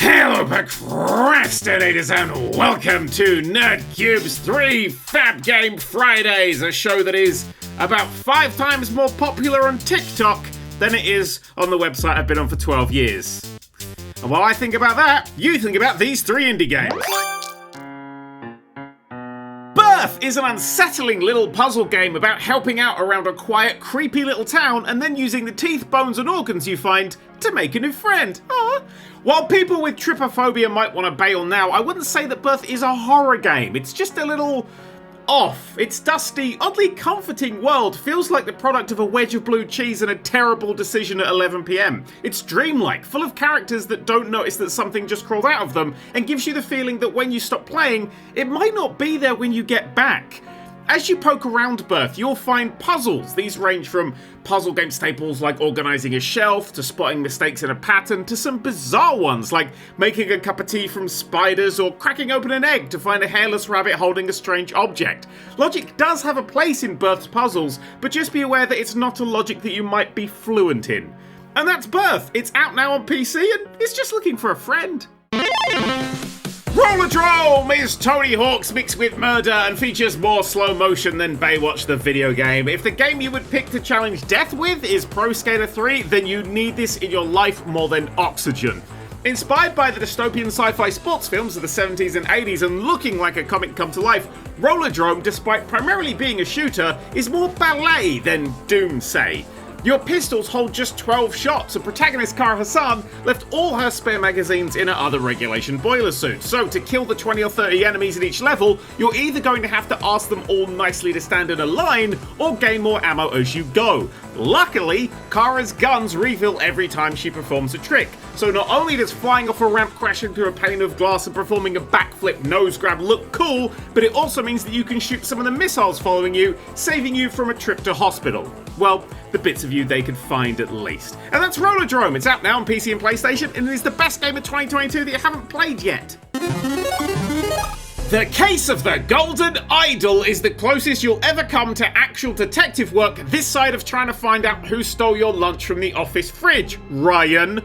Hello procrastinators and welcome to Nerd3's 3 Fab Game Fridays, a show that is about 5 times more popular on TikTok than it is on the website I've been on for 12 years. And while I think about that, you think about these 3 indie games. Birth is an unsettling little puzzle game about helping out around a quiet, creepy little town and then using the teeth, bones and organs you find to make a new friend. Aww. While people with trypophobia might want to bail now, I wouldn't say that Birth is a horror game. It's just a little off. Its dusty, oddly comforting world feels like the product of a wedge of blue cheese and a terrible decision at 11 PM. It's dreamlike, full of characters that don't notice that something just crawled out of them, and gives you the feeling that when you stop playing, it might not be there when you get back. As you poke around Birth, you'll find puzzles. These range from puzzle game staples like organising a shelf, to spotting mistakes in a pattern, to some bizarre ones like making a cup of tea from spiders or cracking open an egg to find a hairless rabbit holding a strange object. Logic does have a place in Birth's puzzles, but just be aware that it's not a logic that you might be fluent in. And that's Birth. It's out now on PC and it's just looking for a friend. Rollerdrome is Tony Hawk's mixed with murder and features more slow motion than Baywatch the video game. If the game you would pick to challenge death with is Pro Skater 3, then you need this in your life more than oxygen. Inspired by the dystopian sci-fi sports films of the 70s and 80s and looking like a comic come to life, Rollerdrome, despite primarily being a shooter, is more ballet than doomsday. Your pistols hold just 12 shots, and protagonist Kara Hassan left all her spare magazines in her other regulation boiler suit. So to kill the 20 or 30 enemies in each level, you're either going to have to ask them all nicely to stand in a line, or gain more ammo as you go. Luckily, Kara's guns refill every time she performs a trick. So not only does flying off a ramp, crashing through a pane of glass and performing a backflip nose grab look cool, but it also means that you can shoot some of the missiles following you, saving you from a trip to hospital. Well, the bits of you they could find at least. And that's Rollerdrome. It's out now on PC and PlayStation, and it is the best game of 2022 that you haven't played yet. The Case of the Golden Idol is the closest you'll ever come to actual detective work this side of trying to find out who stole your lunch from the office fridge, Ryan.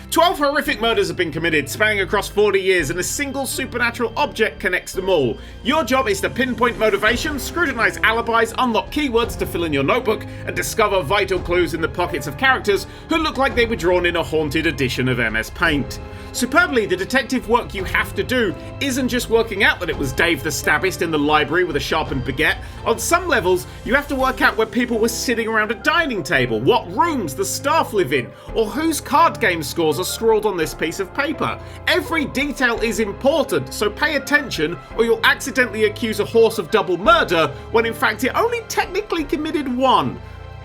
12 horrific murders have been committed, spanning across 40 years, and a single supernatural object connects them all. Your job is to pinpoint motivation, scrutinize alibis, unlock keywords to fill in your notebook, and discover vital clues in the pockets of characters who look like they were drawn in a haunted edition of MS Paint. Superbly, the detective work you have to do isn't just working out that it was Dave the Stabbist in the library with a sharpened baguette. On some levels, you have to work out where people were sitting around a dining table, what rooms the staff live in, or whose card game scores are scrawled on this piece of paper. Every detail is important, so pay attention or you'll accidentally accuse a horse of double murder when in fact it only technically committed one.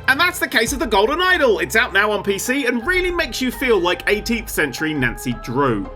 And that's the Case of the Golden Idol. It's out now on PC and really makes you feel like 18th century Nancy Drew.